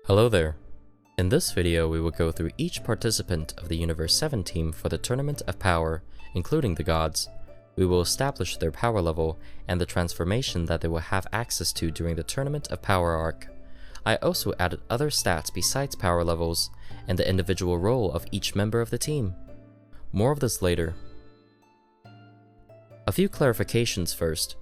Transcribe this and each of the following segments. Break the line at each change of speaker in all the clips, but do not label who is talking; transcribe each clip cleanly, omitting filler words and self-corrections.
Hello there. In this video we will go through each participant of the Universe 7 team for the Tournament of Power, including the gods. We will establish their power level and the transformation that they will have access to during the Tournament of Power arc. I also added other stats besides power levels, and the individual role of each member of the team. More of this later. A few clarifications first.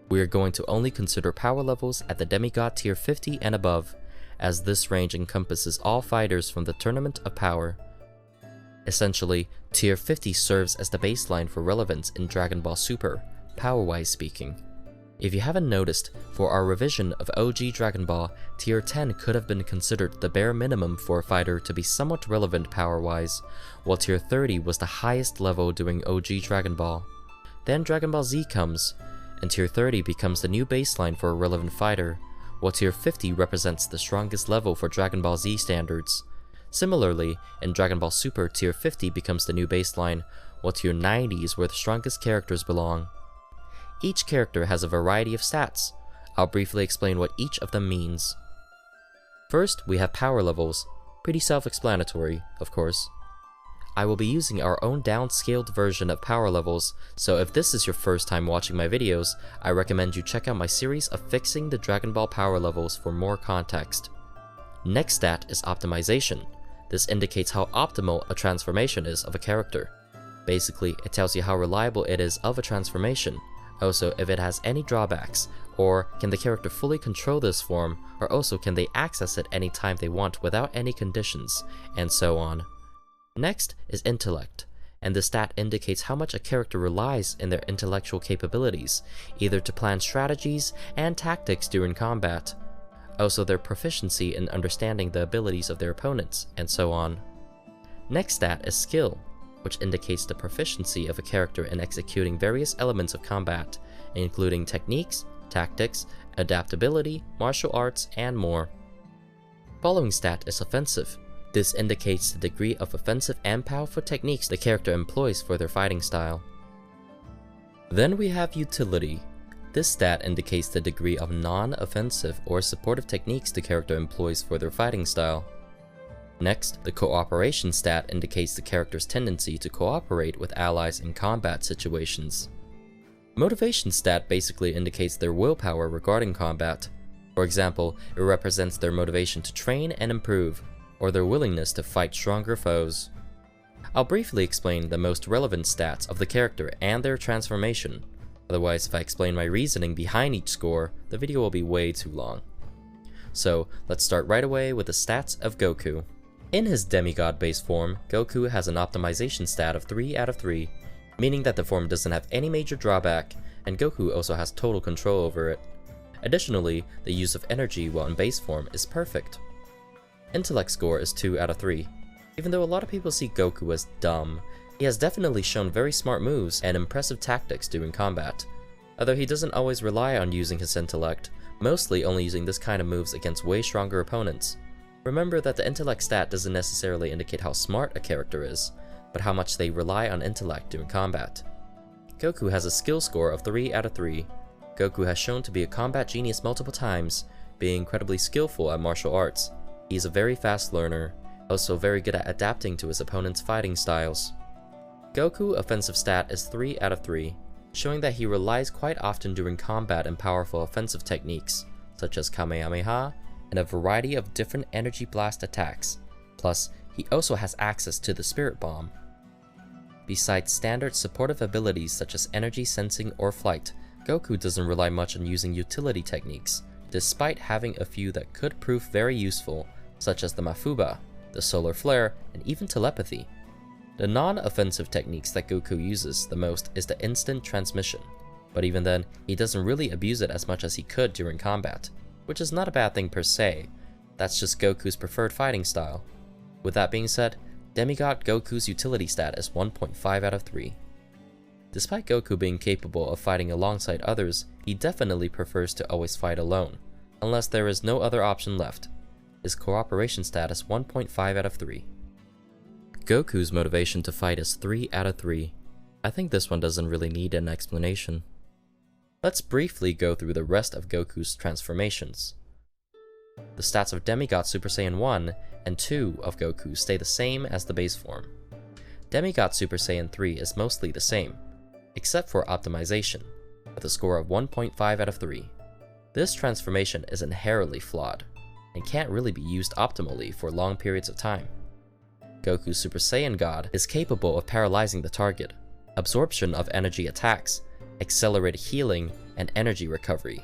We are going to only consider power levels at the demigod tier 50 and above, as this range encompasses all fighters from the Tournament of Power. Essentially, tier 50 serves as the baseline for relevance in Dragon Ball Super, power-wise speaking. If you haven't noticed, for our revision of OG Dragon Ball, tier 10 could have been considered the bare minimum for a fighter to be somewhat relevant power-wise, while tier 30 was the highest level during OG Dragon Ball. Then Dragon Ball Z comes, and tier 30 becomes the new baseline for a relevant fighter, while tier 50 represents the strongest level for Dragon Ball Z standards. Similarly, in Dragon Ball Super, tier 50 becomes the new baseline, while tier 90 is where the strongest characters belong. Each character has a variety of stats. I'll briefly explain what each of them means. First, we have power levels. Pretty self-explanatory, of course. I will be using our own downscaled version of power levels, so if this is your first time watching my videos, I recommend you check out my series of fixing the Dragon Ball power levels for more context. Next stat is optimization. This indicates how optimal a transformation is of a character. Basically, it tells you how reliable it is of a transformation, also if it has any drawbacks, or can the character fully control this form, or also can they access it anytime they want without any conditions, and so on. Next is intellect, and the stat indicates how much a character relies in their intellectual capabilities, either to plan strategies and tactics during combat, also their proficiency in understanding the abilities of their opponents, and so on. Next stat is skill, which indicates the proficiency of a character in executing various elements of combat, including techniques, tactics, adaptability, martial arts, and more. Following stat is offensive. This indicates the degree of offensive and powerful techniques the character employs for their fighting style. Then we have utility. This stat indicates the degree of non-offensive or supportive techniques the character employs for their fighting style. Next, the cooperation stat indicates the character's tendency to cooperate with allies in combat situations. Motivation stat basically indicates their willpower regarding combat. For example, it represents their motivation to train and improve, or their willingness to fight stronger foes. I'll briefly explain the most relevant stats of the character and their transformation. Otherwise, if I explain my reasoning behind each score, the video will be way too long. So, let's start right away with the stats of Goku. In his demigod-based form, Goku has an optimization stat of 3 out of 3, meaning that the form doesn't have any major drawback, and Goku also has total control over it. Additionally, the use of energy while in base form is perfect. Intellect score is 2 out of 3. Even though a lot of people see Goku as dumb, he has definitely shown very smart moves and impressive tactics during combat. Although he doesn't always rely on using his intellect, mostly only using this kind of moves against way stronger opponents. Remember that the intellect stat doesn't necessarily indicate how smart a character is, but how much they rely on intellect during combat. Goku has a skill score of 3 out of 3. Goku has shown to be a combat genius multiple times, being incredibly skillful at martial arts. He is a very fast learner, also very good at adapting to his opponent's fighting styles. Goku offensive stat is 3 out of 3, showing that he relies quite often during combat in powerful offensive techniques, such as Kamehameha, and a variety of different energy blast attacks. Plus, he also has access to the Spirit Bomb. Besides standard supportive abilities such as energy sensing or flight, Goku doesn't rely much on using utility techniques, despite having a few that could prove very useful, such as the Mafuba, the Solar Flare, and even telepathy. The non-offensive techniques that Goku uses the most is the instant transmission, but even then, he doesn't really abuse it as much as he could during combat, which is not a bad thing per se. That's just Goku's preferred fighting style. With that being said, Demigod Goku's utility stat is 1.5 out of 3. Despite Goku being capable of fighting alongside others, he definitely prefers to always fight alone, unless there is no other option left. His cooperation stat is 1.5 out of 3. Goku's motivation to fight is 3 out of 3. I think this one doesn't really need an explanation. Let's briefly go through the rest of Goku's transformations. The stats of Demigod Super Saiyan 1 and 2 of Goku stay the same as the base form. Demigod Super Saiyan 3 is mostly the same, except for optimization, with a score of 1.5 out of 3. This transformation is inherently flawed, and can't really be used optimally for long periods of time. Goku Super Saiyan God is capable of paralyzing the target, absorption of energy attacks, accelerated healing, and energy recovery.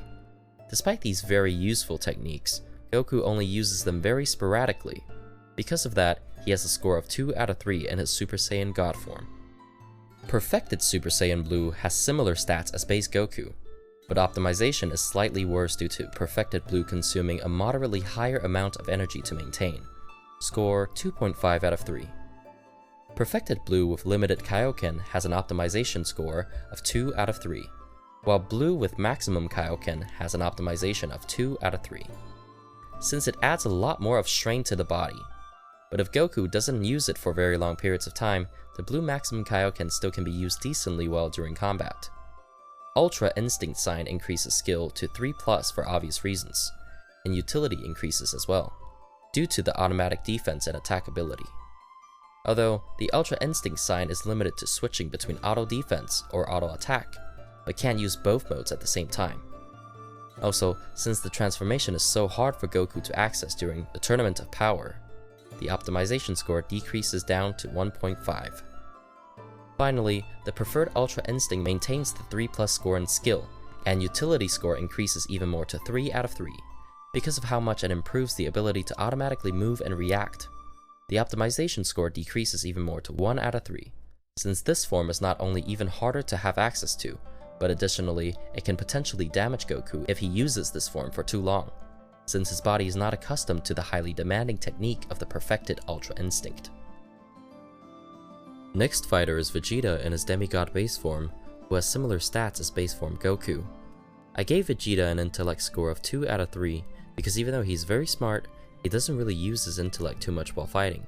Despite these very useful techniques, Goku only uses them very sporadically. Because of that, he has a score of 2 out of 3 in his Super Saiyan God form. Perfected Super Saiyan Blue has similar stats as base Goku, but optimization is slightly worse due to Perfected Blue consuming a moderately higher amount of energy to maintain. Score 2.5 out of 3. Perfected Blue with limited Kaioken has an optimization score of 2 out of 3, while Blue with maximum Kaioken has an optimization of 2 out of 3. Since it adds a lot more of strain to the body, but if Goku doesn't use it for very long periods of time, the Blue maximum Kaioken still can be used decently well during combat. Ultra Instinct Sign increases skill to 3+ for obvious reasons, and utility increases as well, due to the automatic defense and attack ability. Although, the Ultra Instinct Sign is limited to switching between auto defense or auto attack, but can't use both modes at the same time. Also, since the transformation is so hard for Goku to access during the Tournament of Power, the optimization score decreases down to 1.5. Finally, the preferred Ultra Instinct maintains the 3+ score in skill, and utility score increases even more to 3 out of 3, because of how much it improves the ability to automatically move and react. The optimization score decreases even more to 1 out of 3, since this form is not only even harder to have access to, but additionally, it can potentially damage Goku if he uses this form for too long, since his body is not accustomed to the highly demanding technique of the perfected Ultra Instinct. Next fighter is Vegeta in his Demigod base form, who has similar stats as base form Goku. I gave Vegeta an intellect score of 2 out of 3 because even though he's very smart, he doesn't really use his intellect too much while fighting.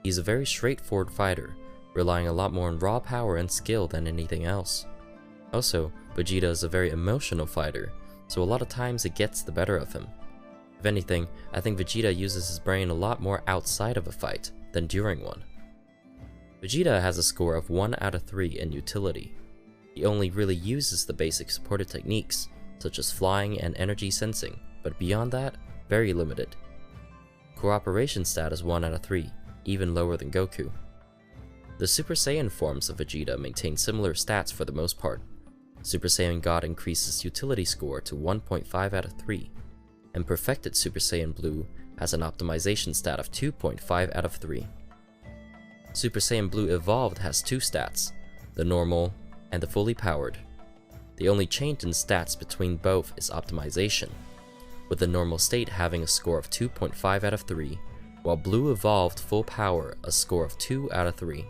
He's a very straightforward fighter, relying a lot more on raw power and skill than anything else. Also, Vegeta is a very emotional fighter, so a lot of times it gets the better of him. If anything, I think Vegeta uses his brain a lot more outside of a fight than during one. Vegeta has a score of 1 out of 3 in utility. He only really uses the basic supported techniques, such as flying and energy sensing, but beyond that, very limited. Cooperation stat is 1 out of 3, even lower than Goku. The Super Saiyan forms of Vegeta maintain similar stats for the most part. Super Saiyan God increases utility score to 1.5 out of 3, and Perfected Super Saiyan Blue has an optimization stat of 2.5 out of 3. Super Saiyan Blue Evolved has 2 stats, the normal and the fully powered. The only change in stats between both is optimization, with the normal state having a score of 2.5 out of 3, while Blue Evolved Full Power a score of 2 out of 3.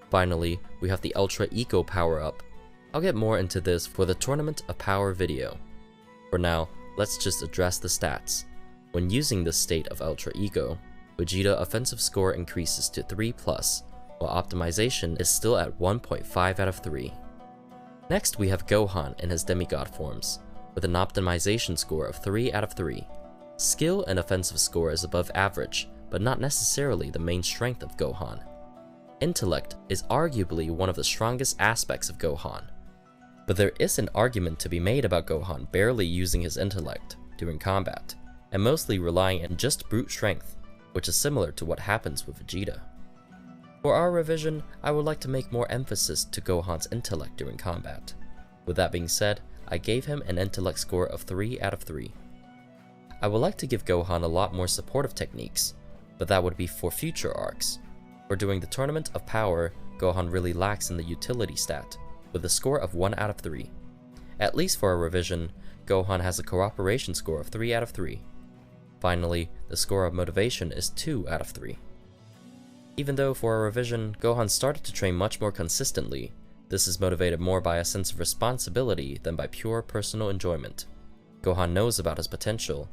Finally, we have the Ultra Eco power-up. I'll get more into this for the Tournament of Power video. For now, let's just address the stats. When using this state of Ultra Ego, Vegeta offensive score increases to 3+, while optimization is still at 1.5 out of 3. Next we have Gohan in his demigod forms, with an optimization score of 3 out of 3. Skill and offensive score is above average, but not necessarily the main strength of Gohan. Intellect is arguably one of the strongest aspects of Gohan. But there is an argument to be made about Gohan barely using his intellect during combat, and mostly relying on just brute strength, which is similar to what happens with Vegeta. For our revision, I would like to make more emphasis to Gohan's intellect during combat. With that being said, I gave him an intellect score of 3 out of 3. I would like to give Gohan a lot more supportive techniques, but that would be for future arcs. For doing the Tournament of Power, Gohan really lacks in the utility stat, with a score of 1 out of 3. At least for a revision, Gohan has a cooperation score of 3 out of 3. Finally, the score of motivation is 2 out of 3. Even though for a revision, Gohan started to train much more consistently, this is motivated more by a sense of responsibility than by pure personal enjoyment. Gohan knows about his potential,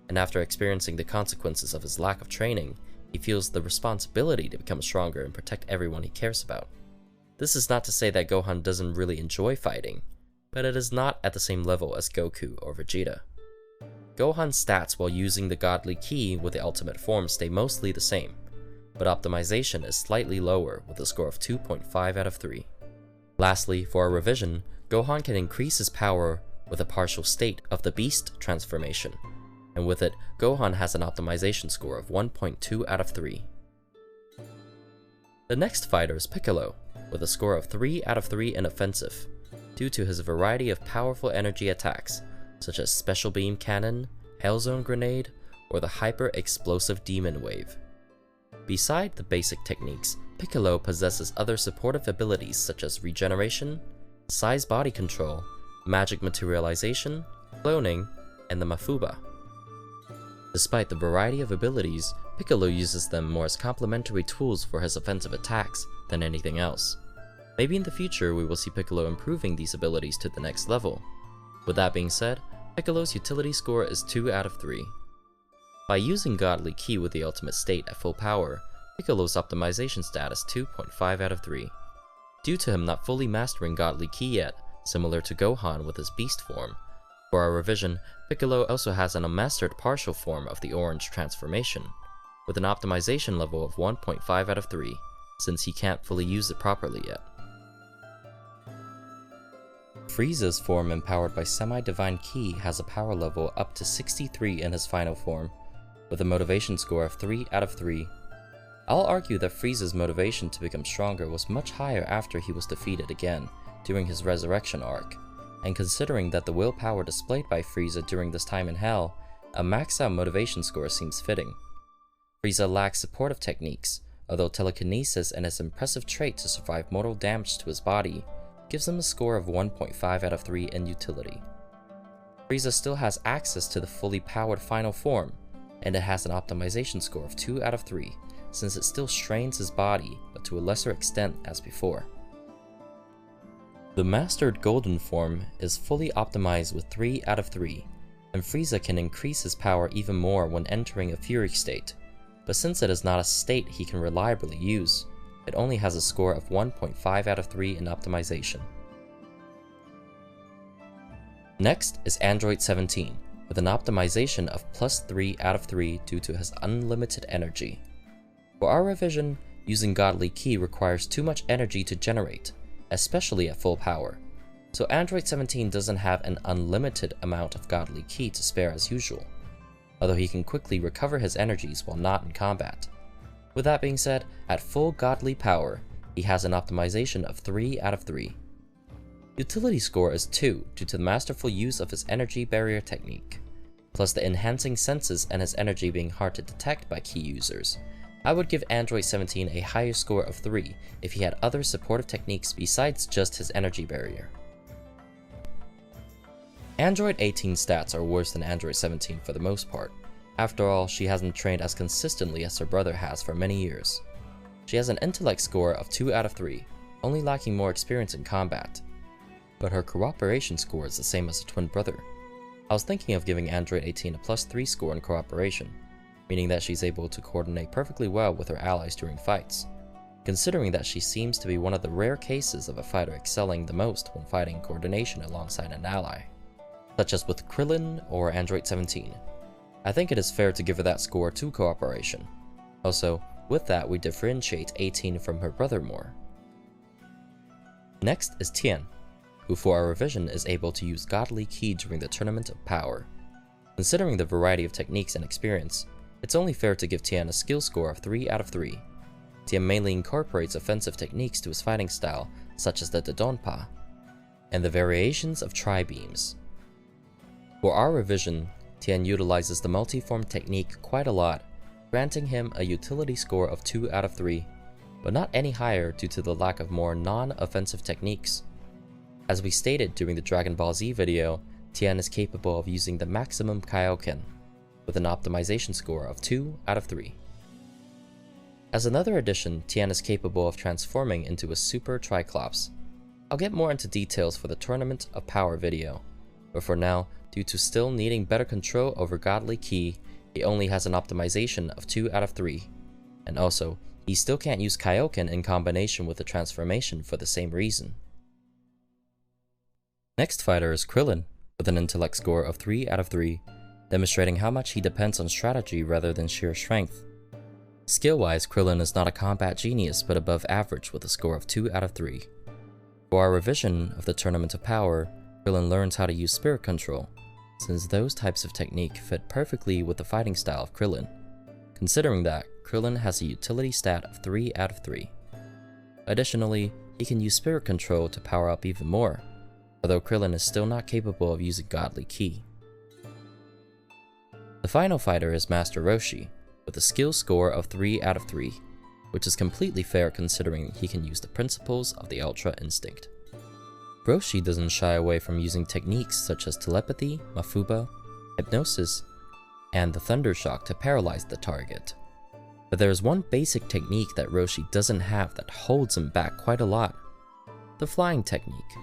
and after experiencing the consequences of his lack of training, he feels the responsibility to become stronger and protect everyone he cares about. This is not to say that Gohan doesn't really enjoy fighting, but it is not at the same level as Goku or Vegeta. Gohan's stats while using the godly ki with the ultimate form stay mostly the same, but optimization is slightly lower with a score of 2.5 out of 3. Lastly, for our revision, Gohan can increase his power with a partial state of the Beast transformation, and with it, Gohan has an optimization score of 1.2 out of 3. The next fighter is Piccolo, with a score of 3 out of 3 in offensive, due to his variety of powerful energy attacks, such as Special Beam Cannon, Hellzone Grenade, or the Hyper Explosive Demon Wave. Beside the basic techniques, Piccolo possesses other supportive abilities such as regeneration, size body control, magic materialization, cloning, and the Mafuba. Despite the variety of abilities, Piccolo uses them more as complementary tools for his offensive attacks than anything else. Maybe in the future we will see Piccolo improving these abilities to the next level. With that being said, Piccolo's utility score is 2 out of 3. By using Godly Ki with the ultimate state at full power, Piccolo's optimization stat is 2.5 out of 3. Due to him not fully mastering Godly Ki yet, similar to Gohan with his beast form, for our revision, Piccolo also has an unmastered partial form of the orange transformation, with an optimization level of 1.5 out of 3, since he can't fully use it properly yet. Frieza's form empowered by semi-divine ki has a power level up to 63 in his final form, with a motivation score of 3 out of 3. I'll argue that Frieza's motivation to become stronger was much higher after he was defeated again during his resurrection arc, and considering that the willpower displayed by Frieza during this time in Hell, a maxed out motivation score seems fitting. Frieza lacks supportive techniques, although telekinesis and his impressive trait to survive mortal damage to his body gives him a score of 1.5 out of 3 in utility. Frieza still has access to the fully powered final form, and it has an optimization score of 2 out of 3, since it still strains his body, but to a lesser extent as before. The mastered golden form is fully optimized with 3 out of 3, and Frieza can increase his power even more when entering a Fury state, but since it is not a state he can reliably use, it only has a score of 1.5 out of 3 in optimization. Next is Android 17, with an optimization of plus 3 out of 3 due to his unlimited energy. For our revision, using Godly Ki requires too much energy to generate, especially at full power, so Android 17 doesn't have an unlimited amount of Godly Ki to spare as usual, although he can quickly recover his energies while not in combat. With that being said, at full godly power, he has an optimization of 3 out of 3. Utility score is 2 due to the masterful use of his energy barrier technique, plus the enhancing senses and his energy being hard to detect by Ki users. I would give Android 17 a higher score of 3 if he had other supportive techniques besides just his energy barrier. Android 18 stats are worse than Android 17 for the most part. After all, she hasn't trained as consistently as her brother has for many years. She has an intellect score of 2 out of 3, only lacking more experience in combat. But her cooperation score is the same as her twin brother. I was thinking of giving Android 18 a plus 3 score in cooperation, meaning that she's able to coordinate perfectly well with her allies during fights, considering that she seems to be one of the rare cases of a fighter excelling the most when fighting coordination alongside an ally, such as with Krillin or Android 17. I think it is fair to give her that score to cooperation. Also, with that we differentiate 18 from her brother more. Next is Tien, who for our revision is able to use Godly Ki during the Tournament of Power. Considering the variety of techniques and experience, it's only fair to give Tien a skill score of 3 out of 3. Tien mainly incorporates offensive techniques to his fighting style, such as the Dodonpa, and the variations of Tri-Beams. For our revision, Tien utilizes the multi-form technique quite a lot, granting him a utility score of 2 out of 3, but not any higher due to the lack of more non-offensive techniques. As we stated during the Dragon Ball Z video, Tien is capable of using the maximum Kaioken, with an optimization score of 2 out of 3. As another addition, Tien is capable of transforming into a Super Triclops. I'll get more into details for the Tournament of Power video, but for now, due to still needing better control over Godly Ki, he only has an optimization of 2 out of 3, and also, he still can't use Kaioken in combination with the transformation for the same reason. Next fighter is Krillin, with an intellect score of 3 out of 3. demonstrating how much he depends on strategy rather than sheer strength. Skill-wise, Krillin is not a combat genius but above average with a score of 2 out of 3. For our revision of the Tournament of Power, Krillin learns how to use Spirit Control, since those types of technique fit perfectly with the fighting style of Krillin. Considering that, Krillin has a utility stat of 3 out of 3. Additionally, he can use Spirit Control to power up even more, although Krillin is still not capable of using Godly Ki. The final fighter is Master Roshi, with a skill score of 3 out of 3, which is completely fair considering he can use the principles of the Ultra Instinct. Roshi doesn't shy away from using techniques such as telepathy, mafuba, hypnosis, and the Thunder Shock to paralyze the target. But there is one basic technique that Roshi doesn't have that holds him back quite a lot: the flying technique.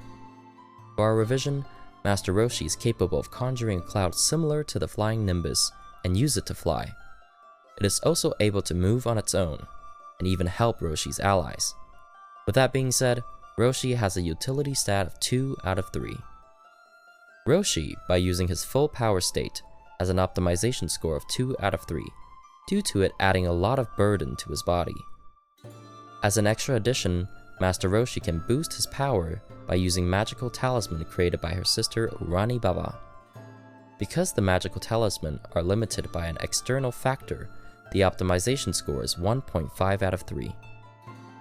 For our revision, Master Roshi is capable of conjuring a cloud similar to the flying Nimbus and use it to fly. It is also able to move on its own, and even help Roshi's allies. With that being said, Roshi has a utility stat of 2 out of 3. Roshi, by using his full power state, has an optimization score of 2 out of 3, due to it adding a lot of burden to his body. As an extra addition, Master Roshi can boost his power by using magical talisman created by her sister Urani Baba. Because the magical talisman are limited by an external factor, the optimization score is 1.5 out of 3.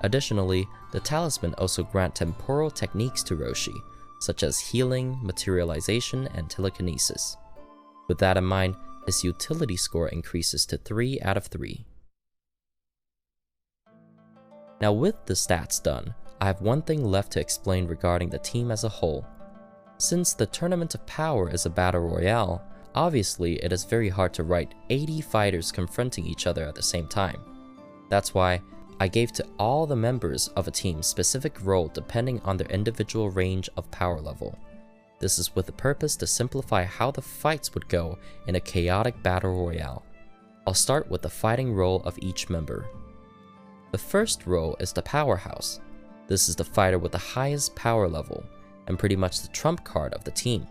Additionally, the talisman also grant temporal techniques to Roshi, such as healing, materialization, and telekinesis. With that in mind, his utility score increases to 3 out of 3. Now with the stats done, I have one thing left to explain regarding the team as a whole. Since the Tournament of Power is a battle royale, obviously it is very hard to write 80 fighters confronting each other at the same time. That's why I gave to all the members of a team specific role depending on their individual range of power level. This is with the purpose to simplify how the fights would go in a chaotic battle royale. I'll start with the fighting role of each member. The first role is the powerhouse. This is the fighter with the highest power level, and pretty much the trump card of the team.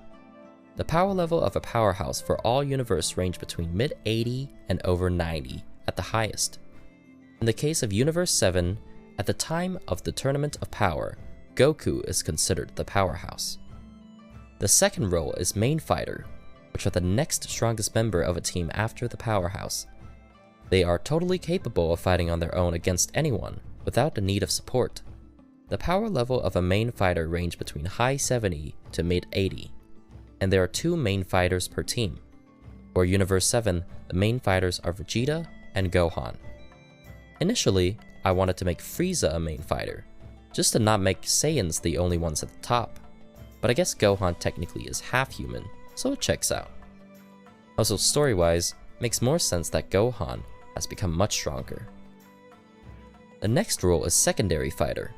The power level of a powerhouse for all universe range between mid 80 and over 90 at the highest. In the case of Universe 7, at the time of the Tournament of Power, Goku is considered the powerhouse. The second role is main fighter, which are the next strongest member of a team after the powerhouse. They are totally capable of fighting on their own against anyone, without the need of support. The power level of a main fighter range between high 70 to mid 80, and there are 2 main fighters per team. For Universe 7, the main fighters are Vegeta and Gohan. Initially, I wanted to make Frieza a main fighter, just to not make Saiyans the only ones at the top. But I guess Gohan technically is half human, so it checks out. Also, story-wise, it makes more sense that Gohan has become much stronger. The next role is secondary fighter.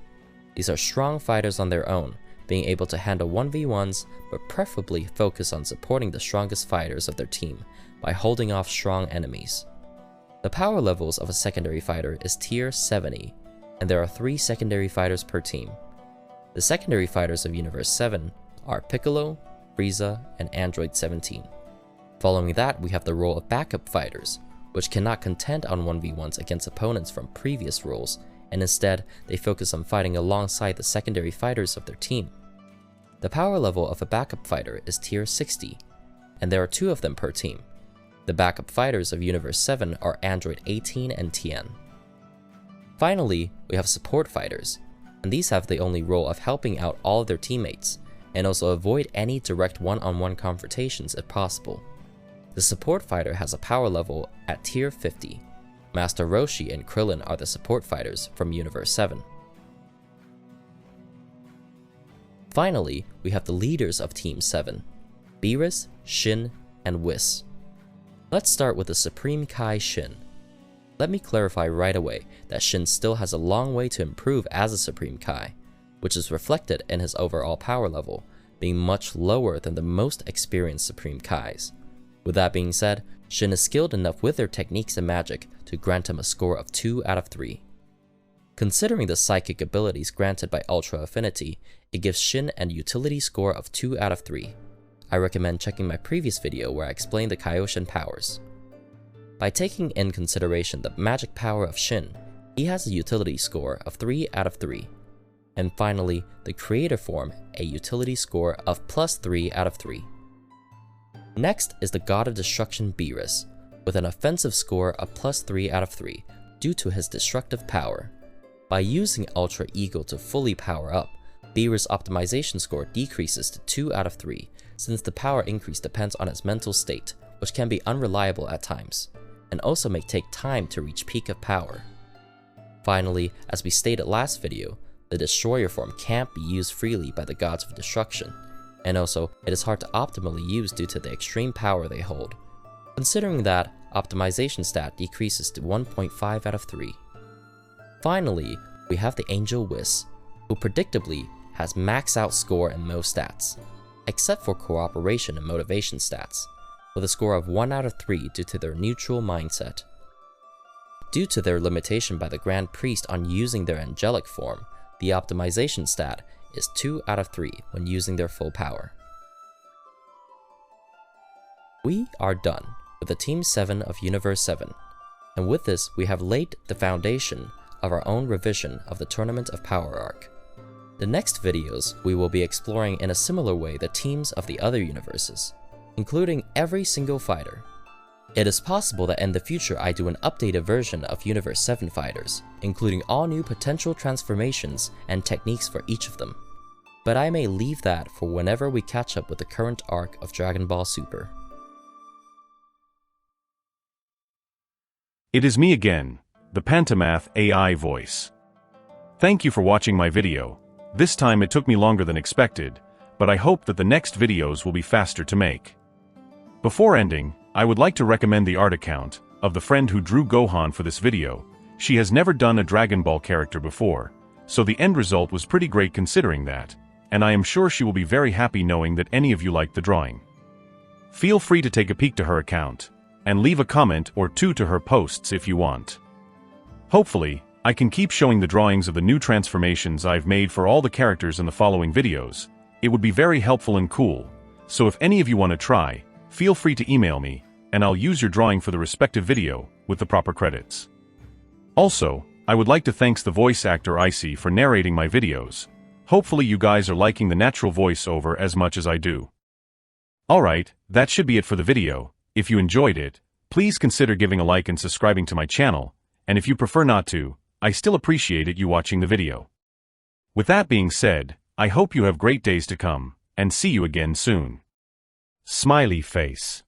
These are strong fighters on their own, being able to handle 1v1s, but preferably focus on supporting the strongest fighters of their team by holding off strong enemies. The power levels of a secondary fighter is tier 70, and there are 3 secondary fighters per team. The secondary fighters of Universe 7 are Piccolo, Frieza, and Android 17. Following that, we have the role of backup fighters, which cannot contend on 1v1s against opponents from previous roles, and instead, they focus on fighting alongside the secondary fighters of their team. The power level of a backup fighter is tier 60, and there are 2 of them per team. The backup fighters of Universe 7 are Android 18 and Tien. Finally, we have support fighters, and these have the only role of helping out all of their teammates, and also avoid any direct one-on-one confrontations if possible. The support fighter has a power level at tier 50. Master Roshi and Krillin are the support fighters from Universe 7. Finally, we have the leaders of Team 7, Beerus, Shin, and Whis. Let's start with the Supreme Kai Shin. Let me clarify right away that Shin still has a long way to improve as a Supreme Kai, which is reflected in his overall power level, being much lower than the most experienced Supreme Kais. With that being said, Shin is skilled enough with their techniques and magic to grant him a score of 2 out of 3. Considering the psychic abilities granted by Ultra Affinity, it gives Shin an utility score of 2 out of 3. I recommend checking my previous video where I explained the Kaioshin powers. By taking in consideration the magic power of Shin, he has a utility score of 3 out of 3. And finally, the creator form, a utility score of +3 out of 3. Next is the God of Destruction Beerus, with an offensive score of +3 out of 3 due to his destructive power. By using Ultra Ego to fully power up, Beerus' optimization score decreases to 2 out of 3 since the power increase depends on its mental state, which can be unreliable at times, and also may take time to reach peak of power. Finally, as we stated last video, the Destroyer form can't be used freely by the Gods of Destruction, and also it is hard to optimally use due to the extreme power they hold. Considering that, optimization stat decreases to 1.5 out of 3. Finally, we have the Angel Whis, who predictably has max out score in most stats, except for cooperation and motivation stats, with a score of 1 out of 3 due to their neutral mindset. Due to their limitation by the Grand Priest on using their angelic form, the optimization stat is 2 out of 3 when using their full power. We are done with the Team 7 of Universe 7, and with this we have laid the foundation of our own revision of the Tournament of Power arc. The next videos we will be exploring in a similar way the teams of the other universes, including every single fighter. It is possible that in the future I do an updated version of Universe 7 fighters, including all new potential transformations and techniques for each of them. But I may leave that for whenever we catch up with the current arc of Dragon Ball Super.
It is me again, the pantomath.ai voice. Thank you for watching my video. This time it took me longer than expected, but I hope that the next videos will be faster to make. Before ending, I would like to recommend the art account of the friend who drew Gohan for this video. She has never done a Dragon Ball character before, so the end result was pretty great considering that, and I am sure she will be very happy knowing that any of you liked the drawing. Feel free to take a peek to her account, and leave a comment or two to her posts if you want. Hopefully, I can keep showing the drawings of the new transformations I've made for all the characters in the following videos. It would be very helpful and cool, so if any of you want to try, feel free to email me, and I'll use your drawing for the respective video, with the proper credits. Also, I would like to thank the voice actor Icy for narrating my videos. Hopefully you guys are liking the natural voiceover as much as I do. Alright, that should be it for the video. If you enjoyed it, please consider giving a like and subscribing to my channel, and if you prefer not to, I still appreciate you watching the video. With that being said, I hope you have great days to come, and see you again soon. Smiley face.